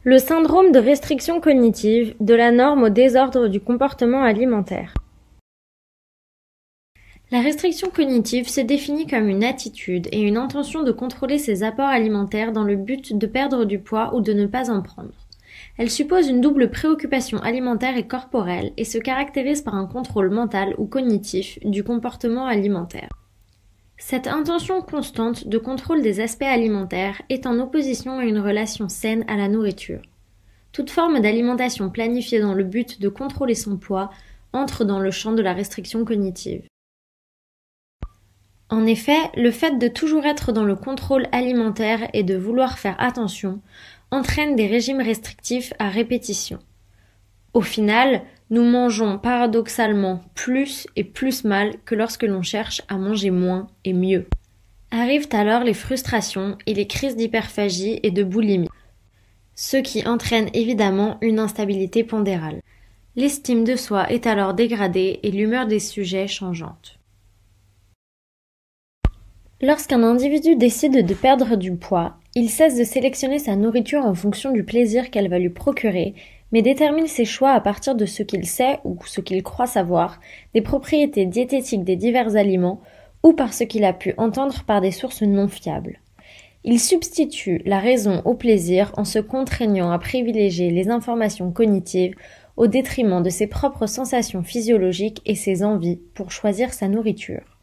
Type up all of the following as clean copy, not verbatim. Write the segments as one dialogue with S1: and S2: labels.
S1: Le syndrome de restriction cognitive, de la norme au désordre du comportement alimentaire. La restriction cognitive se définit comme une attitude et une intention de contrôler ses apports alimentaires dans le but de perdre du poids ou de ne pas en prendre. Elle suppose une double préoccupation alimentaire et corporelle et se caractérise par un contrôle mental ou cognitif du comportement alimentaire. Cette intention constante de contrôle des aspects alimentaires est en opposition à une relation saine à la nourriture. Toute forme d'alimentation planifiée dans le but de contrôler son poids entre dans le champ de la restriction cognitive. En effet, le fait de toujours être dans le contrôle alimentaire et de vouloir faire attention entraîne des régimes restrictifs à répétition. Au final, nous mangeons paradoxalement plus et plus mal que lorsque l'on cherche à manger moins et mieux. Arrivent alors les frustrations et les crises d'hyperphagie et de boulimie, ce qui entraîne évidemment une instabilité pondérale. L'estime de soi est alors dégradée et l'humeur des sujets changeante. Lorsqu'un individu décide de perdre du poids, il cesse de sélectionner sa nourriture en fonction du plaisir qu'elle va lui procurer, mais détermine ses choix à partir de ce qu'il sait ou ce qu'il croit savoir, des propriétés diététiques des divers aliments ou par ce qu'il a pu entendre par des sources non fiables. Il substitue la raison au plaisir en se contraignant à privilégier les informations cognitives au détriment de ses propres sensations physiologiques et ses envies pour choisir sa nourriture.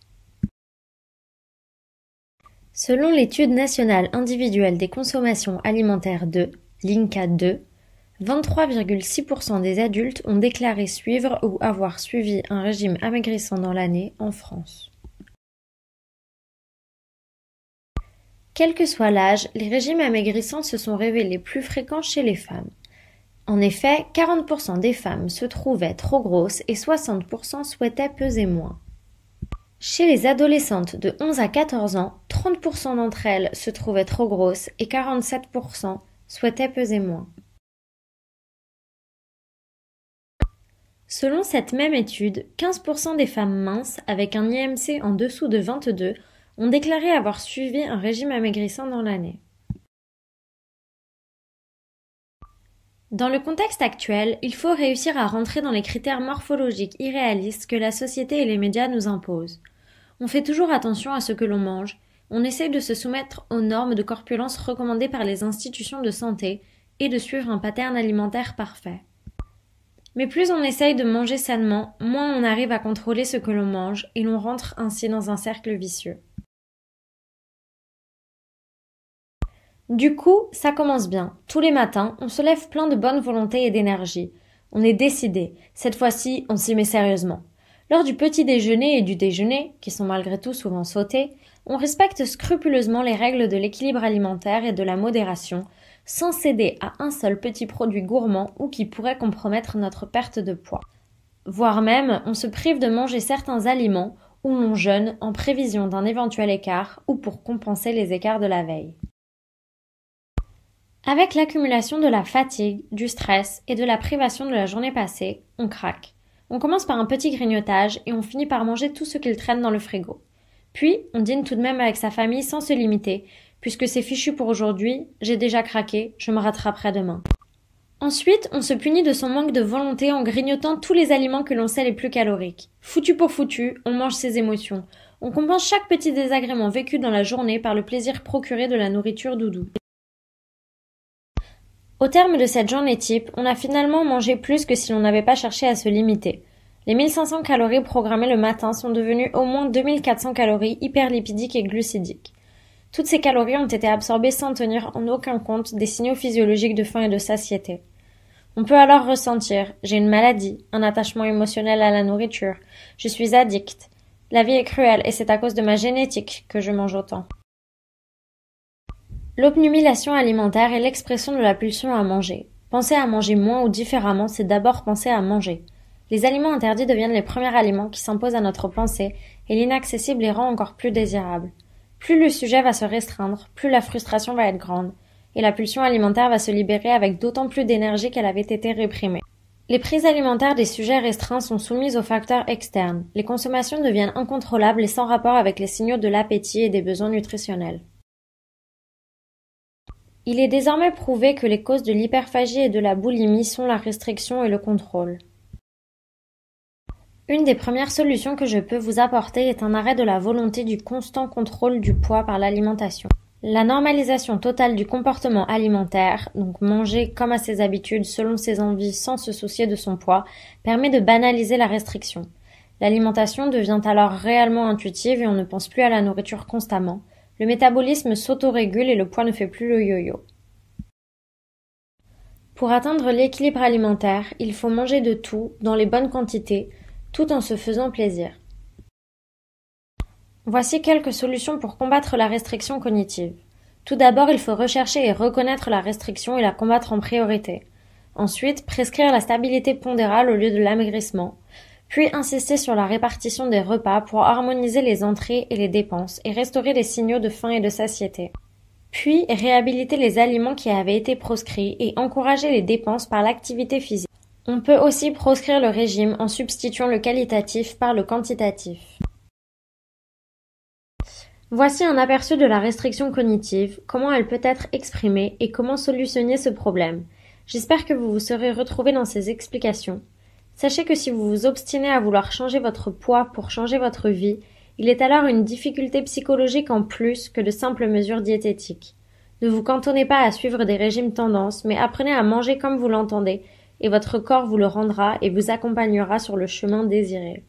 S1: Selon l'étude nationale individuelle des consommations alimentaires de l'INCA 2, 23,6% des adultes ont déclaré suivre ou avoir suivi un régime amaigrissant dans l'année en France. Quel que soit l'âge, les régimes amaigrissants se sont révélés plus fréquents chez les femmes. En effet, 40% des femmes se trouvaient trop grosses et 60% souhaitaient peser moins. Chez les adolescentes de 11 à 14 ans, 30% d'entre elles se trouvaient trop grosses et 47% souhaitaient peser moins. Selon cette même étude, 15% des femmes minces avec un IMC en dessous de 22 ont déclaré avoir suivi un régime amaigrissant dans l'année. Dans le contexte actuel, il faut réussir à rentrer dans les critères morphologiques irréalistes que la société et les médias nous imposent. On fait toujours attention à ce que l'on mange, on essaye de se soumettre aux normes de corpulence recommandées par les institutions de santé et de suivre un pattern alimentaire parfait. Mais plus on essaye de manger sainement, moins on arrive à contrôler ce que l'on mange et l'on rentre ainsi dans un cercle vicieux. Du coup, ça commence bien. Tous les matins, on se lève plein de bonne volonté et d'énergie. On est décidé. Cette fois-ci, on s'y met sérieusement. Lors du petit déjeuner et du déjeuner, qui sont malgré tout souvent sautés, on respecte scrupuleusement les règles de l'équilibre alimentaire et de la modération, sans céder à un seul petit produit gourmand ou qui pourrait compromettre notre perte de poids. Voire même, on se prive de manger certains aliments ou l'on jeûne en prévision d'un éventuel écart ou pour compenser les écarts de la veille. Avec l'accumulation de la fatigue, du stress et de la privation de la journée passée, on craque. On commence par un petit grignotage et on finit par manger tout ce qu'il traîne dans le frigo. Puis, on dîne tout de même avec sa famille sans se limiter, puisque c'est fichu pour aujourd'hui, j'ai déjà craqué, je me rattraperai demain. Ensuite, on se punit de son manque de volonté en grignotant tous les aliments que l'on sait les plus caloriques. Foutu pour foutu, on mange ses émotions. On compense chaque petit désagrément vécu dans la journée par le plaisir procuré de la nourriture doudou. Au terme de cette journée type, on a finalement mangé plus que si l'on n'avait pas cherché à se limiter. Les 1500 calories programmées le matin sont devenues au moins 2400 calories hyperlipidiques et glucidiques. Toutes ces calories ont été absorbées sans tenir en aucun compte des signaux physiologiques de faim et de satiété. On peut alors ressentir « j'ai une maladie, un attachement émotionnel à la nourriture, je suis addict, la vie est cruelle et c'est à cause de ma génétique que je mange autant ». L'obnubilation alimentaire est l'expression de la pulsion à manger. Penser à manger moins ou différemment, c'est d'abord penser à manger. Les aliments interdits deviennent les premiers aliments qui s'imposent à notre pensée et l'inaccessible les rend encore plus désirables. Plus le sujet va se restreindre, plus la frustration va être grande, et la pulsion alimentaire va se libérer avec d'autant plus d'énergie qu'elle avait été réprimée. Les prises alimentaires des sujets restreints sont soumises aux facteurs externes. Les consommations deviennent incontrôlables et sans rapport avec les signaux de l'appétit et des besoins nutritionnels. Il est désormais prouvé que les causes de l'hyperphagie et de la boulimie sont la restriction et le contrôle. Une des premières solutions que je peux vous apporter est un arrêt de la volonté du constant contrôle du poids par l'alimentation. La normalisation totale du comportement alimentaire, donc manger comme à ses habitudes selon ses envies sans se soucier de son poids, permet de banaliser la restriction. L'alimentation devient alors réellement intuitive et on ne pense plus à la nourriture constamment. Le métabolisme s'autorégule et le poids ne fait plus le yo-yo. Pour atteindre l'équilibre alimentaire, il faut manger de tout, dans les bonnes quantités, tout en se faisant plaisir. Voici quelques solutions pour combattre la restriction cognitive. Tout d'abord, il faut rechercher et reconnaître la restriction et la combattre en priorité. Ensuite, prescrire la stabilité pondérale au lieu de l'amaigrissement. Puis insister sur la répartition des repas pour harmoniser les entrées et les dépenses et restaurer les signaux de faim et de satiété. Puis réhabiliter les aliments qui avaient été proscrits et encourager les dépenses par l'activité physique. On peut aussi proscrire le régime en substituant le qualitatif par le quantitatif. Voici un aperçu de la restriction cognitive, comment elle peut être exprimée et comment solutionner ce problème. J'espère que vous vous serez retrouvés dans ces explications. Sachez que si vous vous obstinez à vouloir changer votre poids pour changer votre vie, il est alors une difficulté psychologique en plus que de simples mesures diététiques. Ne vous cantonnez pas à suivre des régimes tendances, mais apprenez à manger comme vous l'entendez, et votre corps vous le rendra et vous accompagnera sur le chemin désiré.